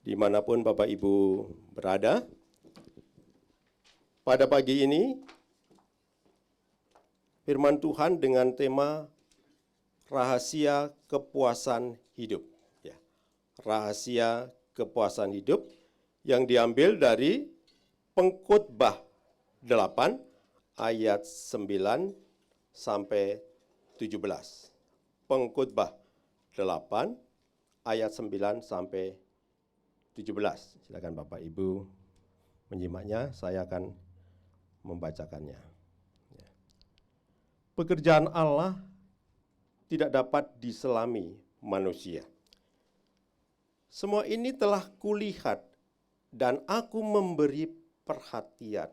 dimanapun Bapak Ibu berada. Pada pagi ini, firman Tuhan dengan tema rahasia kepuasan hidup. Ya, rahasia kepuasan hidup yang diambil dari Pengkhotbah 8 ayat 9 sampai 17. Pengkhotbah 8 ayat 9 sampai 17. Silakan Bapak Ibu menyimaknya, saya akan membacakannya. Pekerjaan Allah tidak dapat diselami manusia. Semua ini telah kulihat dan aku memberi perhatian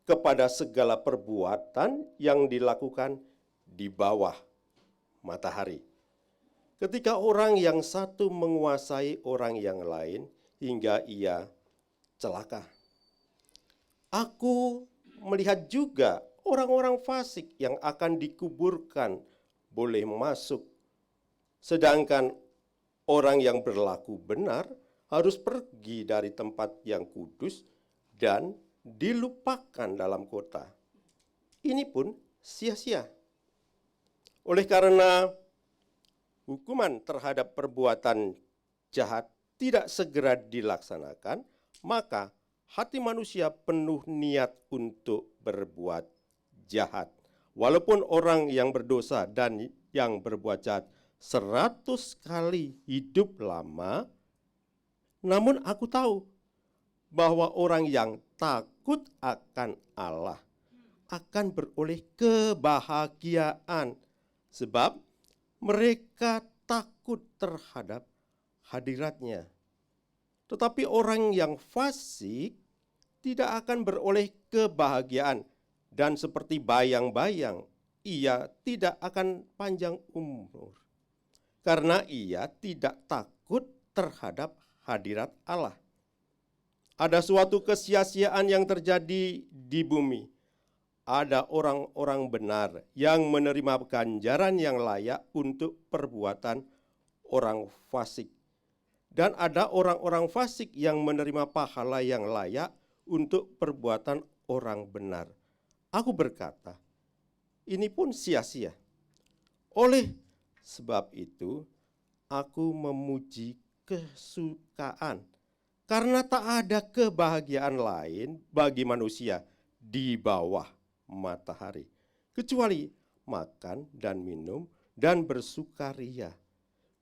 kepada segala perbuatan yang dilakukan di bawah matahari. Ketika orang yang satu menguasai orang yang lain hingga ia celaka. Aku melihat juga orang-orang fasik yang akan dikuburkan boleh masuk, sedangkan orang yang berlaku benar harus pergi dari tempat yang kudus dan dilupakan dalam kota. Ini pun sia-sia. Oleh karena hukuman terhadap perbuatan jahat tidak segera dilaksanakan, maka hati manusia penuh niat untuk berbuat jahat. Walaupun orang yang berdosa dan yang berbuat jahat 100 kali hidup lama, namun aku tahu bahwa orang yang takut akan Allah akan beroleh kebahagiaan, sebab mereka takut terhadap hadirat-Nya. Tetapi orang yang fasik tidak akan beroleh kebahagiaan, dan seperti bayang-bayang ia tidak akan panjang umur, karena ia tidak takut terhadap hadirat Allah. Ada suatu kesia-siaan yang terjadi di bumi. Ada orang-orang benar yang menerima ganjaran yang layak untuk perbuatan orang fasik. Dan ada orang-orang fasik yang menerima pahala yang layak untuk perbuatan orang benar. Aku berkata, ini pun sia-sia. Oleh sebab itu, aku memuji kesukaan, karena tak ada kebahagiaan lain bagi manusia di bawah matahari, kecuali makan dan minum dan bersukaria.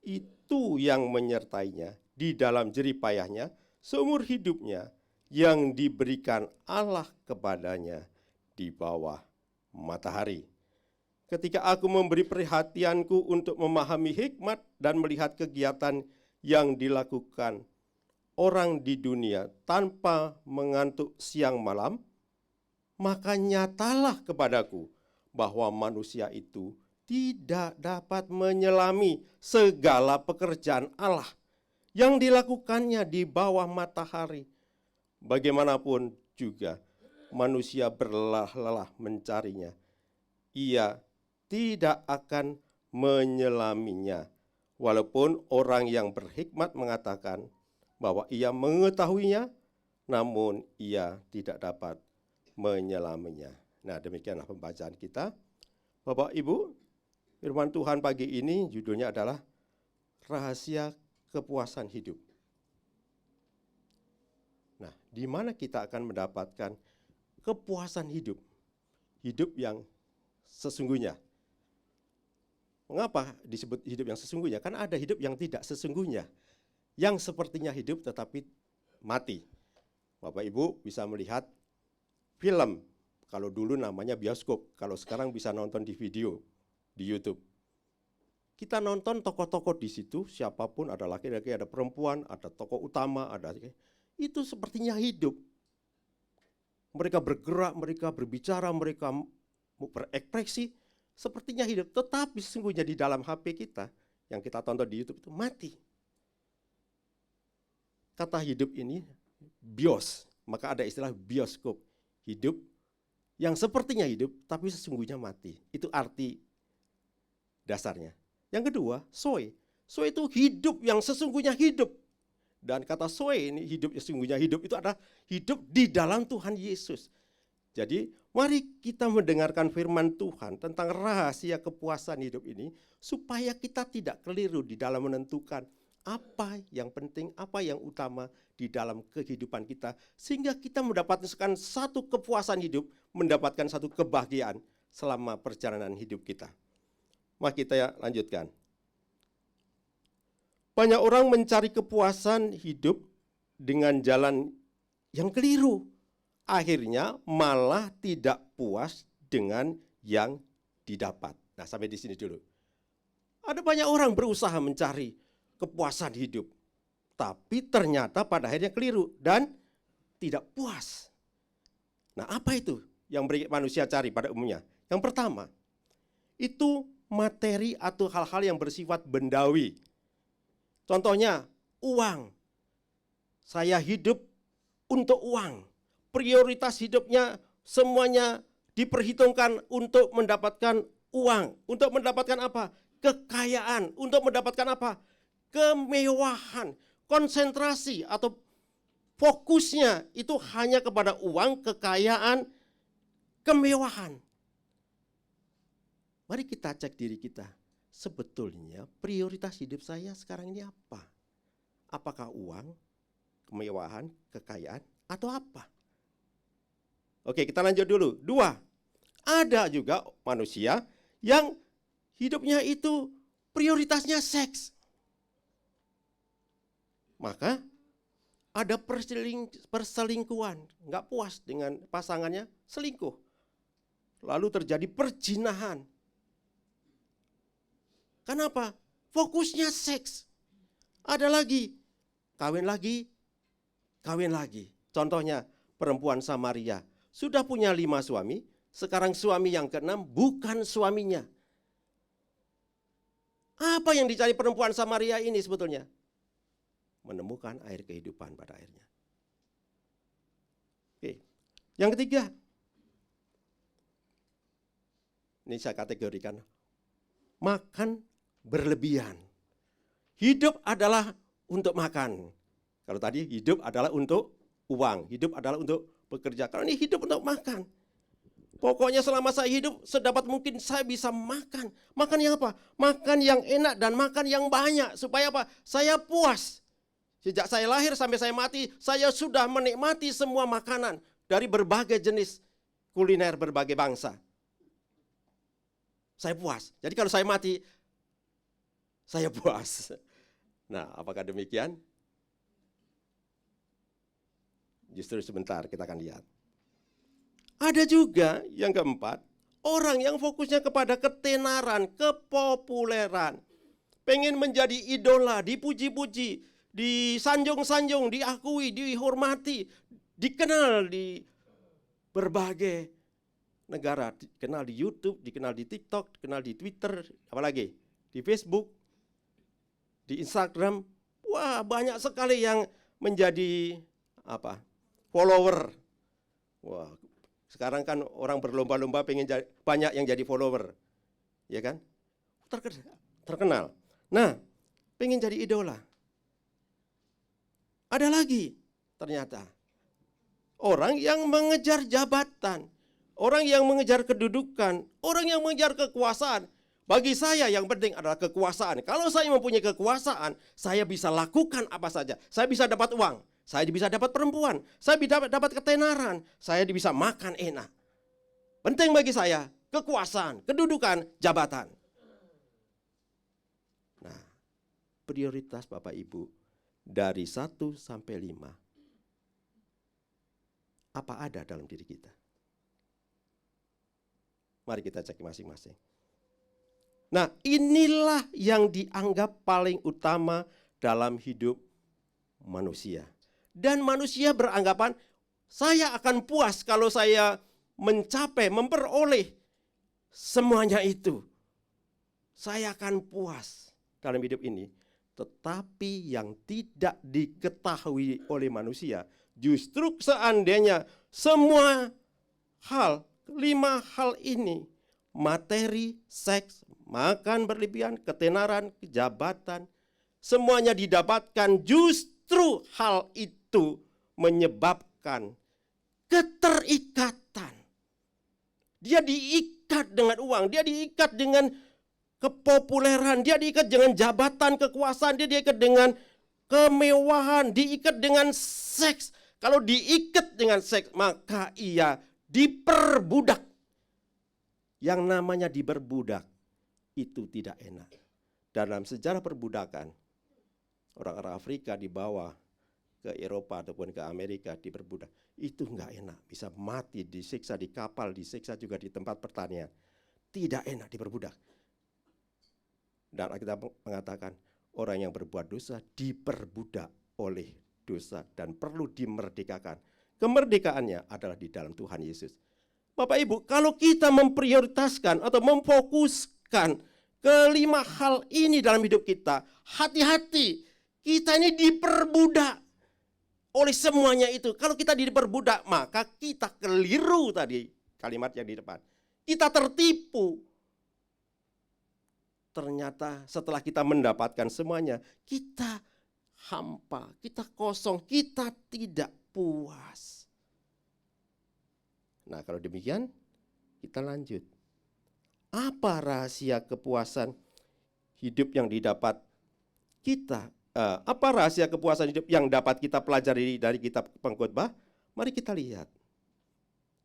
Itu yang menyertainya di dalam jerih payahnya seumur hidupnya yang diberikan Allah kepadanya di bawah matahari. Ketika aku memberi perhatianku untuk memahami hikmat dan melihat kegiatan yang dilakukan orang di dunia tanpa mengantuk siang malam, maka nyatalah kepadaku bahwa manusia itu tidak dapat menyelami segala pekerjaan Allah yang dilakukannya di bawah matahari. Bagaimanapun juga manusia berlelah-lelah mencarinya, ia tidak akan menyelaminya. Walaupun orang yang berhikmat mengatakan bahwa ia mengetahuinya, namun ia tidak dapat menyelaminya. Nah, demikianlah pembacaan kita. Bapak Ibu, firman Tuhan pagi ini judulnya adalah rahasia kepuasan hidup. Nah, di mana kita akan mendapatkan kepuasan hidup? Hidup yang sesungguhnya. Mengapa disebut hidup yang sesungguhnya? Kan ada hidup yang tidak sesungguhnya, yang sepertinya hidup tetapi mati. Bapak Ibu bisa melihat film, kalau dulu namanya bioskop, kalau sekarang bisa nonton di video, di YouTube. Kita nonton tokoh-tokoh di situ, siapapun, ada laki-laki, ada perempuan, ada tokoh utama, ada itu sepertinya hidup. Mereka bergerak, mereka berbicara, mereka berekspresi, sepertinya hidup. Tetapi sesungguhnya di dalam HP kita, yang kita tonton di YouTube itu mati. Kata hidup ini bios, maka ada istilah bioskop. Hidup yang sepertinya hidup, tapi sesungguhnya mati. Itu arti dasarnya. Yang kedua, zoe. Zoe itu hidup yang sesungguhnya hidup. Dan kata zoe ini hidup, sesungguhnya hidup itu adalah hidup di dalam Tuhan Yesus. Jadi mari kita mendengarkan firman Tuhan tentang rahasia kepuasan hidup ini, supaya kita tidak keliru di dalam menentukan apa yang penting, apa yang utama di dalam kehidupan kita, sehingga kita mendapatkan satu kepuasan hidup, mendapatkan satu kebahagiaan selama perjalanan hidup kita. Mari kita lanjutkan. Banyak orang mencari kepuasan hidup dengan jalan yang keliru. Akhirnya malah tidak puas dengan yang didapat. Nah, sampai di sini dulu. Ada banyak orang berusaha mencari kepuasan hidup, tapi ternyata pada akhirnya keliru dan tidak puas. Nah, apa itu yang manusia cari pada umumnya? Yang pertama, itu materi atau hal-hal yang bersifat bendawi. Contohnya, uang. Saya hidup untuk uang. Prioritas hidupnya semuanya diperhitungkan untuk mendapatkan uang. Untuk mendapatkan apa? Kekayaan. Untuk mendapatkan apa? Kemewahan. Konsentrasi atau fokusnya itu hanya kepada uang, kekayaan, kemewahan. Mari kita cek diri kita. Sebetulnya prioritas hidup saya sekarang ini apa? Apakah uang, kemewahan, kekayaan, atau apa? Oke, kita lanjut dulu. 2. Ada juga manusia yang hidupnya itu prioritasnya seks. Maka ada perselingkuhan, nggak puas dengan pasangannya, selingkuh. Lalu terjadi perzinahan. Kenapa? Fokusnya seks. Ada lagi, kawin lagi, kawin lagi. Contohnya perempuan Samaria, sudah punya 5 suami, sekarang suami yang ke-6 bukan suaminya. Apa yang dicari perempuan Samaria ini sebetulnya? Menemukan air kehidupan pada akhirnya. Oke. Yang ketiga, ini saya kategorikan, makan berlebihan. Hidup adalah untuk makan. Kalau tadi hidup adalah untuk uang, hidup adalah untuk bekerja. Kalau ini hidup untuk makan. Pokoknya selama saya hidup, sedapat mungkin saya bisa makan. Makan yang apa? Makan yang enak dan makan yang banyak. Supaya apa? Saya puas. Sejak saya lahir sampai saya mati, saya sudah menikmati semua makanan dari berbagai jenis kuliner berbagai bangsa. Saya puas. Jadi kalau saya mati, saya puas. Nah, apakah demikian? Justru sebentar kita akan lihat. Ada juga yang keempat, orang yang fokusnya kepada ketenaran, kepopuleran. Pengen menjadi idola, dipuji-puji, disanjung-sanjung, diakui, dihormati, dikenal di berbagai negara. Dikenal di YouTube, dikenal di TikTok, dikenal di Twitter, apalagi di Facebook, di Instagram. Wah, banyak sekali yang menjadi follower. Wah, sekarang kan orang berlomba-lomba pengen banyak yang jadi follower, ya kan? Terkenal. Nah, pengen jadi idola. Ada lagi ternyata orang yang mengejar jabatan, orang yang mengejar kedudukan, orang yang mengejar kekuasaan. Bagi saya yang penting adalah kekuasaan. Kalau saya mempunyai kekuasaan, saya bisa lakukan apa saja. Saya bisa dapat uang, saya bisa dapat perempuan, saya bisa dapat ketenaran, saya bisa makan enak. Penting bagi saya kekuasaan, kedudukan, jabatan. Nah, prioritas Bapak Ibu dari 1 sampai 5, apa ada dalam diri kita? Mari kita cek masing-masing. Nah, inilah yang dianggap paling utama dalam hidup manusia. Dan manusia beranggapan, saya akan puas kalau saya mencapai, memperoleh semuanya itu. Saya akan puas dalam hidup ini. Tetapi yang tidak diketahui oleh manusia, justru seandainya semua hal, 5 hal ini, materi, seks, makan berlebihan, ketenaran, jabatan, semuanya didapatkan justru justru hal itu menyebabkan keterikatan. Dia diikat dengan uang, dia diikat dengan kepopuleran, dia diikat dengan jabatan kekuasaan, dia diikat dengan kemewahan, diikat dengan seks. Kalau diikat dengan seks, maka ia diperbudak. Yang namanya diperbudak itu tidak enak. Dalam sejarah perbudakan, orang-orang Afrika dibawa ke Eropa ataupun ke Amerika diperbudak. Itu enggak enak, bisa mati, disiksa di kapal, disiksa juga di tempat pertanian. Tidak enak diperbudak. Dan kita mengatakan orang yang berbuat dosa diperbudak oleh dosa dan perlu dimerdekakan. Kemerdekaannya adalah di dalam Tuhan Yesus. Bapak Ibu, kalau kita memprioritaskan atau memfokuskan kelima hal ini dalam hidup kita, hati-hati, kita ini diperbudak oleh semuanya itu. Kalau kita diperbudak, maka kita keliru tadi kalimat yang di depan. Kita tertipu. Ternyata setelah kita mendapatkan semuanya, kita hampa, kita kosong, kita tidak puas. Nah, kalau demikian, kita lanjut. Apa rahasia kepuasan hidup yang didapat kita? Apa rahasia kepuasan hidup yang dapat kita pelajari dari kitab Pengkhotbah? Mari kita lihat.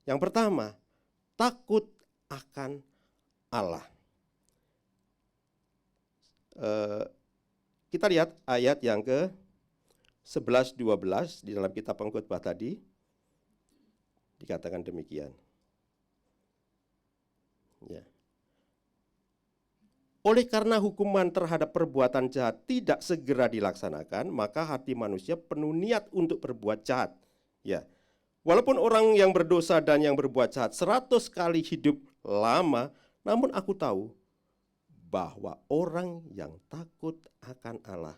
Yang pertama, takut akan Allah. Kita lihat ayat yang ke-11, 12 di dalam kitab Pengkhotbah tadi. Dikatakan demikian. Ya. Oleh karena hukuman terhadap perbuatan jahat tidak segera dilaksanakan, maka hati manusia penuh niat untuk berbuat jahat. Ya. Walaupun orang yang berdosa dan yang berbuat jahat 100 kali hidup lama, namun aku tahu bahwa orang yang takut akan Allah,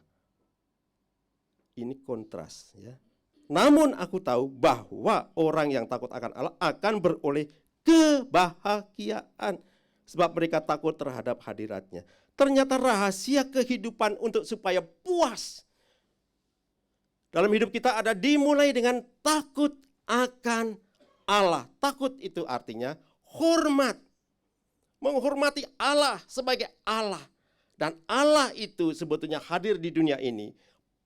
ini kontras, ya. Namun aku tahu bahwa orang yang takut akan Allah akan beroleh kebahagiaan, sebab mereka takut terhadap hadirat-Nya. Ternyata rahasia kehidupan untuk supaya puas dalam hidup kita ada dimulai dengan takut akan Allah. Takut itu artinya hormat. Menghormati Allah sebagai Allah. Dan Allah itu sebetulnya hadir di dunia ini,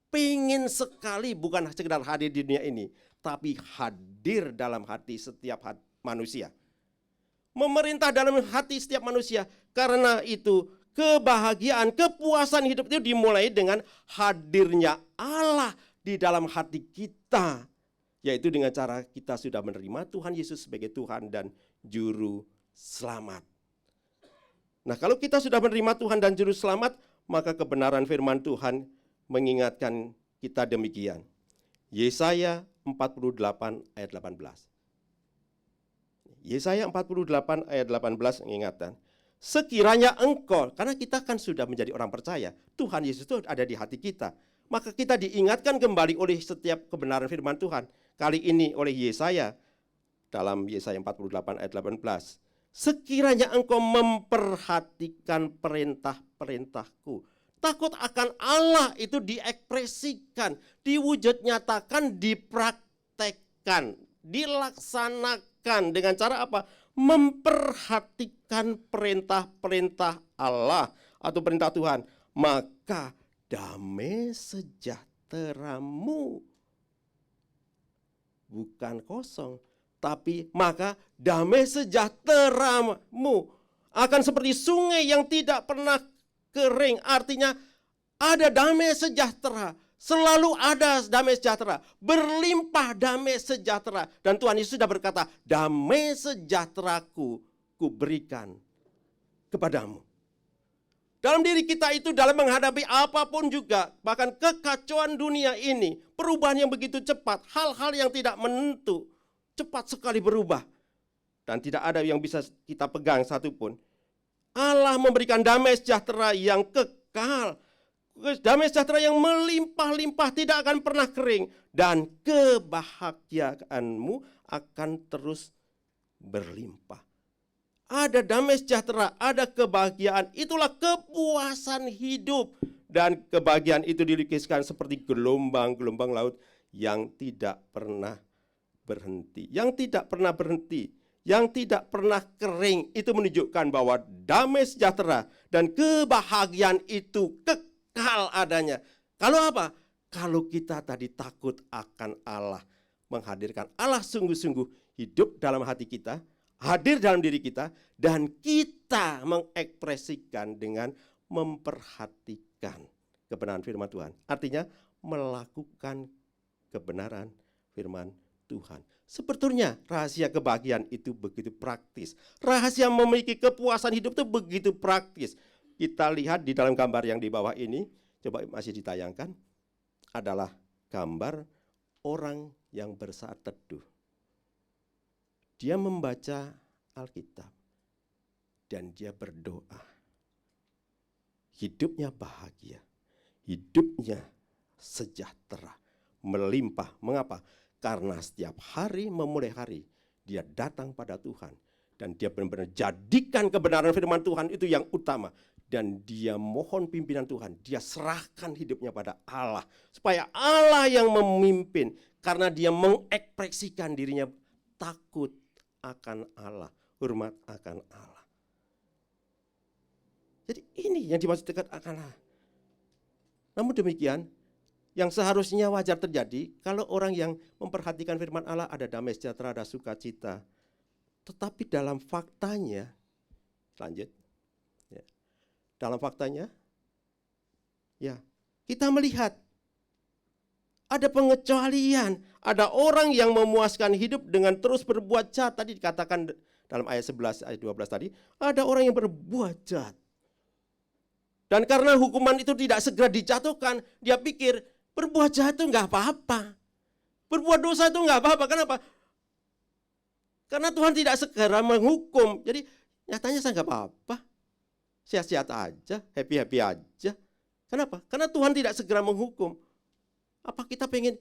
pengen sekali bukan sekedar hadir di dunia ini, tapi hadir dalam hati setiap manusia. Memerintah dalam hati setiap manusia. Karena itu kebahagiaan, kepuasan hidup itu dimulai dengan hadirnya Allah di dalam hati kita. Yaitu dengan cara kita sudah menerima Tuhan Yesus sebagai Tuhan dan Juru Selamat. Nah, kalau kita sudah menerima Tuhan dan Juru Selamat, maka kebenaran firman Tuhan mengingatkan kita demikian. Yesaya 48 ayat 18. Yesaya 48 ayat 18 mengingatkan, sekiranya engkau, karena kita kan sudah menjadi orang percaya, Tuhan Yesus itu ada di hati kita, maka kita diingatkan kembali oleh setiap kebenaran firman Tuhan. Kali ini oleh Yesaya, dalam Yesaya 48 ayat 18, sekiranya engkau memperhatikan perintah-perintahku. Takut akan Allah itu diekspresikan, diwujud nyatakan, dipraktekkan, dilaksanakan dengan cara apa? Memperhatikan perintah-perintah Allah atau perintah Tuhan. Maka damai sejahteramu bukan kosong, tapi maka damai sejahteramu akan seperti sungai yang tidak pernah kering. Artinya ada damai sejahtera, selalu ada damai sejahtera, berlimpah damai sejahtera. Dan Tuhan Yesus sudah berkata, damai sejahteraku kuberikan kepadamu. Dalam diri kita itu dalam menghadapi apapun juga, bahkan kekacauan dunia ini, perubahan yang begitu cepat, hal-hal yang tidak menentu, cepat sekali berubah. Dan tidak ada yang bisa kita pegang satupun. Allah memberikan damai sejahtera yang kekal. Damai sejahtera yang melimpah-limpah, tidak akan pernah kering. Dan kebahagiaanmu akan terus berlimpah. Ada damai sejahtera, ada kebahagiaan. Itulah kepuasan hidup Dan kebahagiaan itu dilukiskan seperti gelombang-gelombang laut yang tidak pernah berhenti. Yang tidak pernah berhenti, yang tidak pernah kering. Itu menunjukkan bahwa damai sejahtera dan kebahagiaan itu kekal adanya. Kalau apa? Kalau kita tadi takut akan Allah, menghadirkan Allah sungguh-sungguh hidup dalam hati kita, hadir dalam diri kita, dan kita mengekspresikan dengan memperhatikan kebenaran firman Tuhan. Artinya melakukan kebenaran firman Tuhan. Sebetulnya rahasia kebahagiaan itu begitu praktis. Rahasia memiliki kepuasan hidup itu begitu praktis. Kita lihat di dalam gambar yang di bawah ini, coba masih ditayangkan, adalah gambar orang yang bersaat teduh. Dia membaca Alkitab dan dia berdoa. Hidupnya bahagia, hidupnya sejahtera, melimpah. Mengapa? Karena setiap hari memulai hari, dia datang pada Tuhan. Dan dia benar-benar jadikan kebenaran firman Tuhan itu yang utama. Dan dia mohon pimpinan Tuhan, dia serahkan hidupnya pada Allah. Supaya Allah yang memimpin, karena dia mengekspresikan dirinya takut akan Allah, hormat akan Allah. Jadi ini yang dimaksudkan akan Allah. Namun demikian, yang seharusnya wajar terjadi kalau orang yang memperhatikan firman Allah ada damai sejahtera, ada sukacita. Tetapi dalam faktanya, lanjut. Ya. Dalam faktanya, ya kita melihat ada pengecualian, ada orang yang memuaskan hidup dengan terus berbuat jahat. Tadi dikatakan dalam ayat 11, ayat 12 tadi, ada orang yang berbuat jahat. Dan karena hukuman itu tidak segera dijatuhkan, dia pikir berbuat jahat itu enggak apa-apa. Berbuat dosa itu enggak apa-apa. Kenapa? Karena Tuhan tidak segera menghukum. Jadi nyatanya saya enggak apa-apa. Sehat-sehat aja, happy-happy aja. Kenapa? Karena Tuhan tidak segera menghukum. Apa kita pengen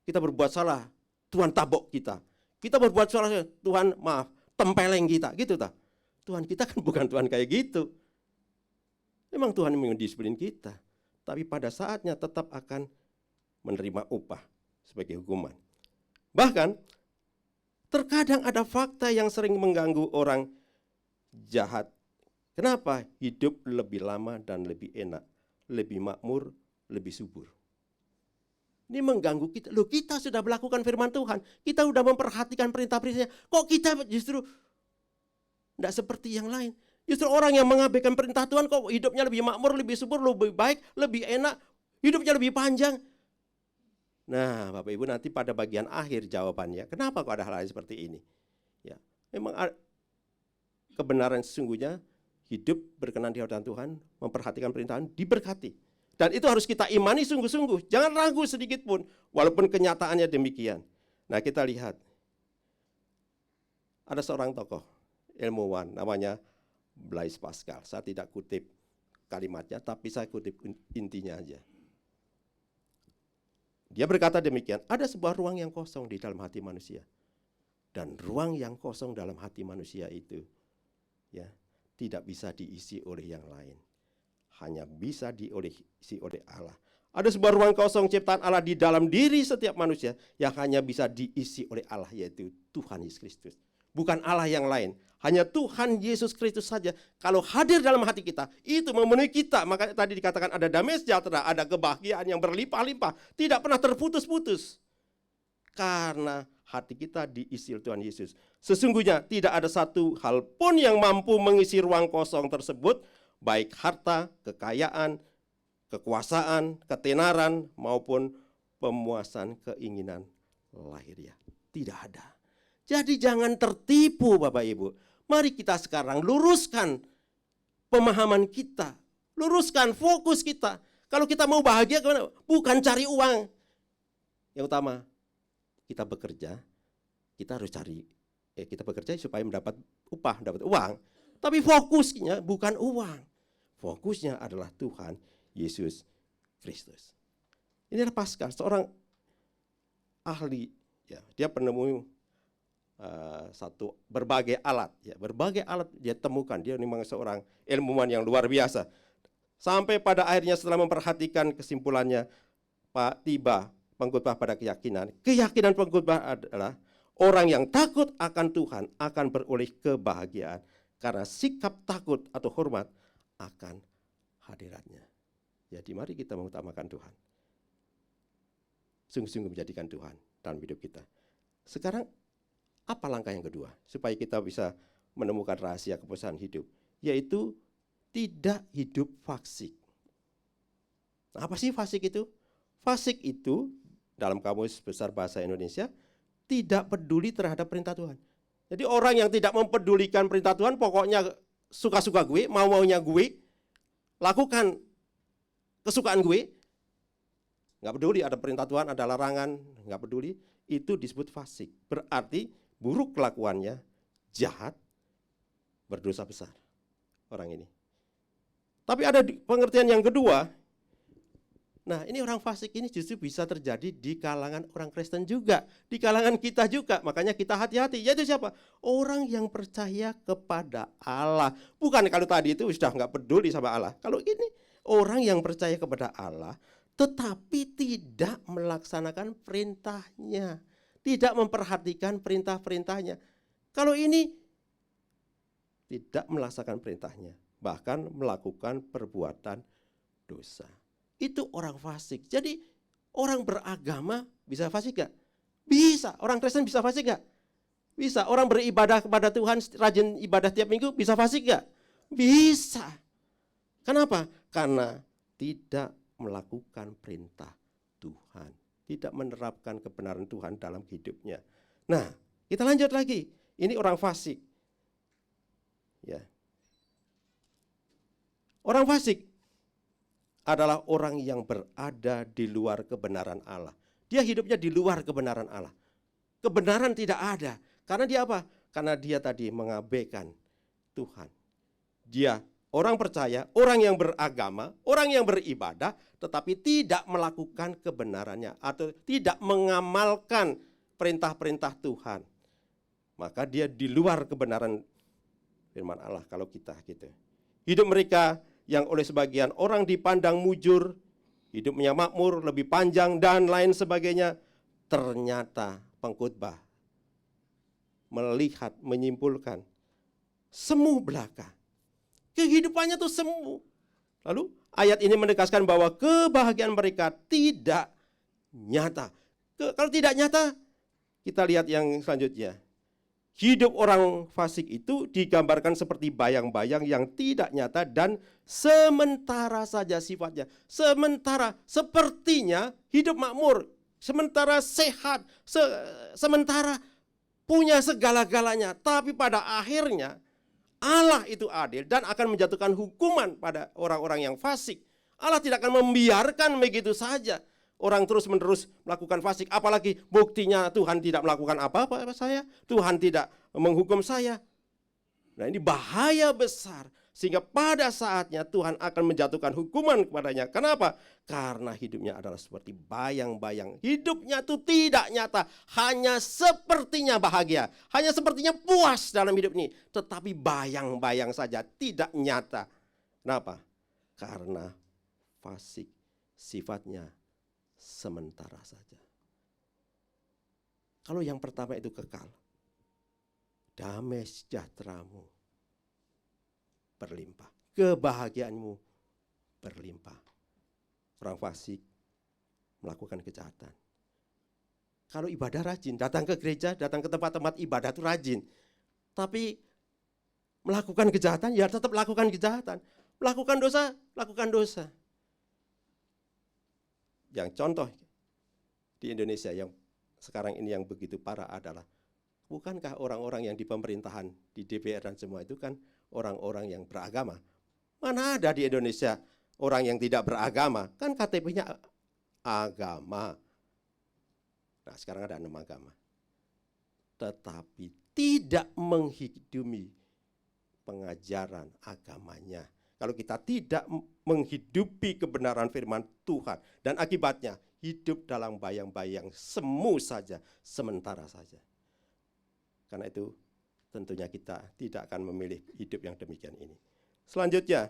kita berbuat salah, Tuhan tabok kita. Kita berbuat salah, Tuhan maaf, tempeleng kita. Gitu tak? Tuhan kita kan bukan Tuhan kayak gitu. Memang Tuhan mendisiplin kita, tapi pada saatnya tetap akan menerima upah sebagai hukuman. Bahkan, terkadang ada fakta yang sering mengganggu orang jahat. Kenapa? Hidup lebih lama dan lebih enak, lebih makmur, lebih subur. Ini mengganggu kita. Loh, kita sudah melakukan firman Tuhan, kita sudah memperhatikan perintah-perintahnya. Kok kita justru tidak seperti yang lain? Justru orang yang mengabaikan perintah Tuhan kok hidupnya lebih makmur, lebih subur, lebih baik, lebih enak, hidupnya lebih panjang. Nah, Bapak Ibu nanti pada bagian akhir jawabannya, kenapa kok ada hal-hal seperti ini? Ya, memang kebenaran sesungguhnya hidup berkenan di hadapan Tuhan, memperhatikan perintah Tuhan, diberkati. Dan itu harus kita imani sungguh-sungguh, jangan ragu sedikit pun, walaupun kenyataannya demikian. Nah, kita lihat, ada seorang tokoh ilmuwan namanya Blaise Pascal. Saya tidak kutip kalimatnya, tapi saya kutip intinya aja. Dia berkata demikian, ada sebuah ruang yang kosong di dalam hati manusia. Dan ruang yang kosong dalam hati manusia itu ya tidak bisa diisi oleh yang lain. Hanya bisa diisi oleh Allah. Ada sebuah ruang kosong ciptaan Allah di dalam diri setiap manusia yang hanya bisa diisi oleh Allah, yaitu Tuhan Yesus Kristus. Bukan Allah yang lain. Hanya Tuhan Yesus Kristus saja. Kalau hadir dalam hati kita, itu memenuhi kita. Makanya tadi dikatakan ada damai sejahtera, ada kebahagiaan yang berlimpah-limpah. Tidak pernah terputus-putus. Karena hati kita diisi oleh Tuhan Yesus. Sesungguhnya tidak ada satu hal pun yang mampu mengisi ruang kosong tersebut. Baik harta, kekayaan, kekuasaan, ketenaran, maupun pemuasan keinginan lahiriah. Tidak ada. Jadi jangan tertipu Bapak Ibu. Mari kita sekarang luruskan pemahaman kita. Luruskan fokus kita. Kalau kita mau bahagia bukan cari uang. Yang utama, kita bekerja, kita harus cari. Kita bekerja supaya mendapat upah, mendapat uang. Tapi fokusnya bukan uang. Fokusnya adalah Tuhan Yesus Kristus. Ini adalah Pascal, seorang ahli. Ya, dia penemu berbagai alat dia temukan. Dia memang seorang ilmuwan yang luar biasa. Sampai pada akhirnya setelah memperhatikan kesimpulannya, tiba pengkhotbah pada keyakinan. Keyakinan pengkhotbah adalah orang yang takut akan Tuhan akan beroleh kebahagiaan karena sikap takut atau hormat akan hadiratnya. Jadi mari kita mengutamakan Tuhan. Sungguh-sungguh menjadikan Tuhan dalam hidup kita. Sekarang apa langkah yang kedua supaya kita bisa menemukan rahasia kepuasan hidup? Yaitu tidak hidup fasik. Nah, apa sih fasik itu? Fasik itu dalam Kamus Besar Bahasa Indonesia tidak peduli terhadap perintah Tuhan. Jadi orang yang tidak mempedulikan perintah Tuhan, pokoknya suka-suka gue, mau-maunya gue, lakukan kesukaan gue, nggak peduli ada perintah Tuhan, ada larangan, nggak peduli, itu disebut fasik. Berarti buruk kelakuannya, jahat, berdosa besar orang ini. Tapi ada pengertian yang kedua. Nah, ini orang fasik ini justru bisa terjadi di kalangan orang Kristen juga, di kalangan kita juga. Makanya kita hati-hati. Yaitu siapa? Orang yang percaya kepada Allah. Bukan kalau tadi itu sudah nggak peduli sama Allah. Kalau ini orang yang percaya kepada Allah, tetapi tidak melaksanakan perintahnya, tidak memperhatikan perintah-perintahnya. Kalau ini tidak melaksanakan perintahnya, bahkan melakukan perbuatan dosa. Itu orang fasik. Jadi orang beragama bisa fasik gak? Bisa. Orang Kristen bisa fasik gak? Bisa. Orang beribadah kepada Tuhan, rajin ibadah tiap minggu, bisa fasik gak? Bisa. Kenapa? Karena tidak melakukan perintah Tuhan, tidak menerapkan kebenaran Tuhan dalam hidupnya. Nah, kita lanjut lagi. Ini orang fasik. Ya. Orang fasik adalah orang yang berada di luar kebenaran Allah. Dia hidupnya di luar kebenaran Allah. Kebenaran tidak ada. Karena dia apa? Karena dia tadi mengabaikan Tuhan. Dia orang percaya, orang yang beragama, orang yang beribadah, tetapi tidak melakukan kebenarannya atau tidak mengamalkan perintah-perintah Tuhan. Maka dia di luar kebenaran firman Allah kalau kita gitu. Hidup mereka yang oleh sebagian orang dipandang mujur, hidupnya makmur, lebih panjang dan lain sebagainya, ternyata pengkhotbah melihat, menyimpulkan semu belaka. Kehidupannya tuh semu. Lalu ayat ini menegaskan bahwa kebahagiaan mereka tidak nyata. Kalau tidak nyata, kita lihat yang selanjutnya. Hidup orang fasik itu digambarkan seperti bayang-bayang yang tidak nyata dan sementara saja sifatnya. Sementara, sepertinya hidup makmur, sementara sehat, sementara punya segala-galanya. Tapi pada akhirnya Allah itu adil dan akan menjatuhkan hukuman pada orang-orang yang fasik. Allah tidak akan membiarkan begitu saja orang terus-menerus melakukan fasik, apalagi buktinya Tuhan tidak melakukan apa-apa pada saya, Tuhan tidak menghukum saya. Nah, ini bahaya besar, sehingga pada saatnya Tuhan akan menjatuhkan hukuman kepadanya. Kenapa? Karena hidupnya adalah seperti bayang-bayang. Hidupnya itu tidak nyata, hanya sepertinya bahagia, hanya sepertinya puas dalam hidup ini, tetapi bayang-bayang saja, tidak nyata. Kenapa? Karena fasik sifatnya sementara saja. Kalau yang pertama itu kekal, damai sejahteramu berlimpah, kebahagiaanmu berlimpah. Orang fasik melakukan kejahatan. Kalau ibadah rajin, datang ke gereja, datang ke tempat-tempat ibadah itu rajin. Tapi melakukan kejahatan, ya tetap lakukan kejahatan. Melakukan dosa, lakukan dosa. Yang contoh di Indonesia yang sekarang ini yang begitu parah adalah, bukankah orang-orang yang di pemerintahan, di DPR dan semua itu kan orang-orang yang beragama? Mana ada di Indonesia orang yang tidak beragama? Kan KTP-nya agama. Nah, sekarang ada 6 agama. Tetapi tidak menghidupi pengajaran agamanya. Kalau kita tidak menghidupi kebenaran firman Tuhan, dan akibatnya hidup dalam bayang-bayang semu saja, sementara saja. Karena itu tentunya kita tidak akan memilih hidup yang demikian ini. Selanjutnya,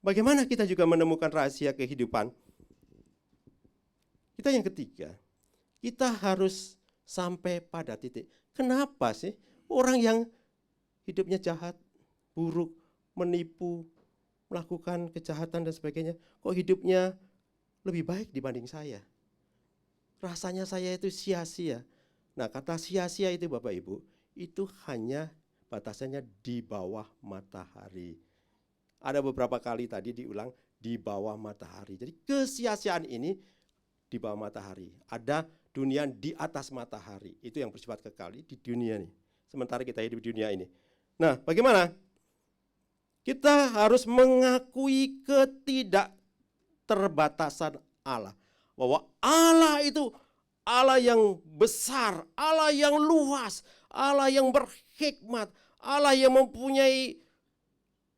Bagaimana kita juga menemukan rahasia kehidupan? Kita yang ketiga, kita harus sampai pada titik. Kenapa sih orang yang hidupnya jahat, buruk, menipu, melakukan kejahatan dan sebagainya, kok hidupnya lebih baik dibanding saya? Rasanya saya itu sia-sia. Nah, kata sia-sia itu Bapak Ibu, itu hanya batasannya di bawah matahari. Ada beberapa kali tadi diulang, di bawah matahari. Jadi kesia-siaan ini di bawah matahari. Ada dunia di atas matahari. Itu yang bersifat kekal di dunia ini. Sementara kita hidup di dunia ini. Nah, bagaimana? Kita harus mengakui ketidakterbatasan Allah. Bahwa Allah itu Allah yang besar, Allah yang luas, Allah yang berhikmat, Allah yang mempunyai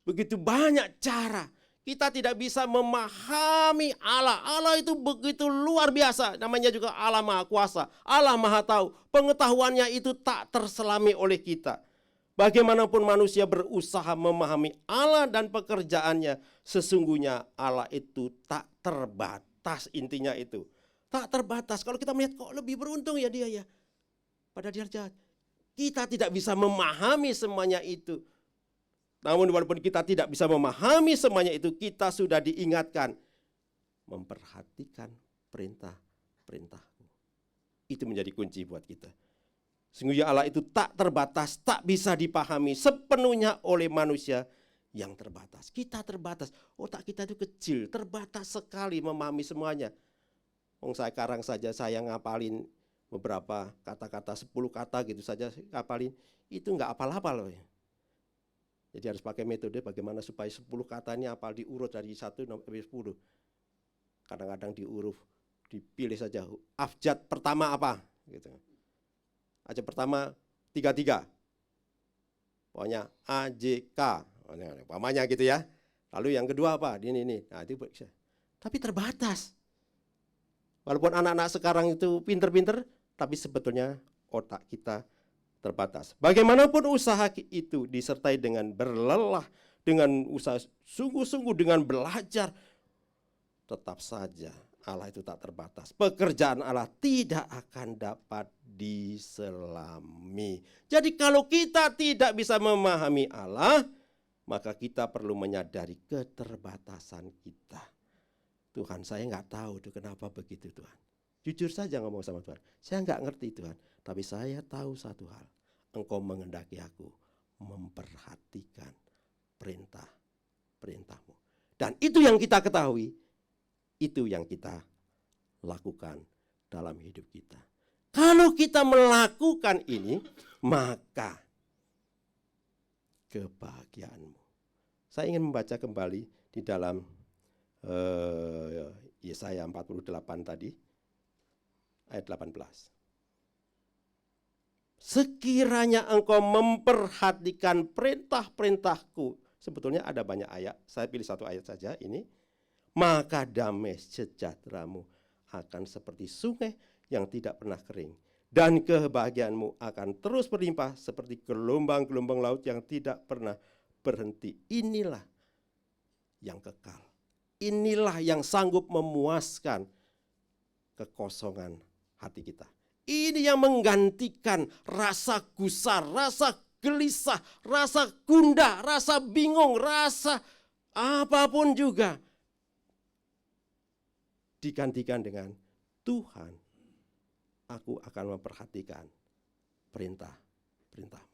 begitu banyak cara. Kita tidak bisa memahami Allah. Allah itu begitu luar biasa. Namanya juga Allah Maha Kuasa. Allah Maha Tahu. Pengetahuannya itu tak terselami oleh kita. Bagaimanapun manusia berusaha memahami Allah dan pekerjaannya, sesungguhnya Allah itu tak terbatas, intinya itu. Tak terbatas. Kalau kita melihat kok lebih beruntung ya dia ya. Pada dia jahat. Kita tidak bisa memahami semuanya itu. Namun walaupun kita tidak bisa memahami semuanya itu, kita sudah diingatkan memperhatikan perintah-perintahku. Itu menjadi kunci buat kita. Sesungguhnya Allah itu tak terbatas, tak bisa dipahami sepenuhnya oleh manusia yang terbatas. Kita terbatas, otak kita itu kecil, terbatas sekali memahami semuanya. Sekarang saja saya ngapalin beberapa kata-kata, 10 kata gitu saja ngapalin, itu enggak apal-apal loh ya. Jadi harus pakai metode bagaimana supaya 10 kata ini hafal diurut dari 1 sampai 10. Kadang-kadang diurut, dipilih saja. Abjad pertama apa? Gitu. Abjad pertama 33. Pokoknya A, J, K. Umpamanya gitu ya. Lalu yang kedua apa? Ini. Nah, itu bisa. Tapi terbatas. Walaupun anak-anak sekarang itu pinter-pinter, tapi sebetulnya otak kita terbatas. Bagaimanapun usaha itu disertai dengan berlelah, dengan usaha sungguh-sungguh, dengan belajar, tetap saja Allah itu tak terbatas. Pekerjaan Allah tidak akan dapat diselami. Jadi kalau kita tidak bisa memahami Allah, maka kita perlu menyadari keterbatasan kita. Tuhan, saya nggak tahu tuh kenapa begitu Tuhan. Jujur saja ngomong sama Tuhan, saya nggak ngerti Tuhan, tapi saya tahu satu hal, Engkau mengendaki aku memperhatikan perintah-perintahmu. Dan itu yang kita ketahui, itu yang kita lakukan dalam hidup kita. Kalau kita melakukan ini, maka kebahagiaanmu. Saya ingin membaca kembali di dalam Yesaya 48 tadi, ayat 18. Sekiranya engkau memperhatikan perintah-perintahku, sebetulnya ada banyak ayat, saya pilih satu ayat saja ini, maka damai sejahteramu akan seperti sungai yang tidak pernah kering, dan kebahagiaanmu akan terus berlimpah seperti gelombang-gelombang laut yang tidak pernah berhenti. Inilah yang kekal. Inilah yang sanggup memuaskan kekosongan hati kita. Ini yang menggantikan rasa gusar, rasa gelisah, rasa gundah, rasa bingung, rasa apapun juga. Digantikan dengan Tuhan, aku akan memperhatikan perintah-perintahmu.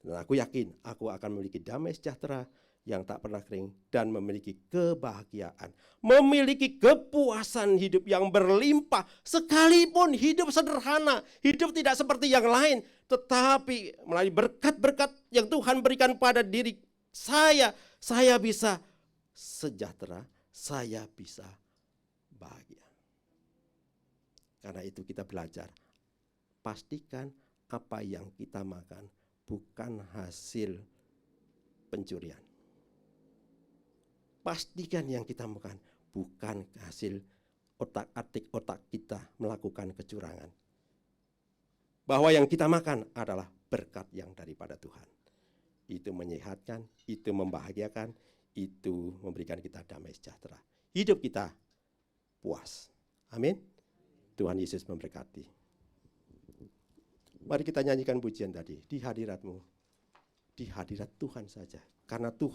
Dan aku yakin aku akan memiliki damai sejahtera yang tak pernah kering dan memiliki kebahagiaan, memiliki kepuasan hidup yang berlimpah, sekalipun hidup sederhana, hidup tidak seperti yang lain, tetapi melalui berkat-berkat yang Tuhan berikan pada diri saya bisa sejahtera, saya bisa bahagia. Karena itu kita belajar, pastikan apa yang kita makan bukan hasil pencurian. Pastikan yang kita makan bukan hasil otak-atik otak kita melakukan kecurangan. Bahwa yang kita makan adalah berkat yang daripada Tuhan. Itu menyehatkan, itu membahagiakan, itu memberikan kita damai sejahtera. Hidup kita puas. Amin. Tuhan Yesus memberkati. Mari kita nyanyikan pujian tadi. Di hadirat-Mu, di hadirat Tuhan saja. Karena Tuhan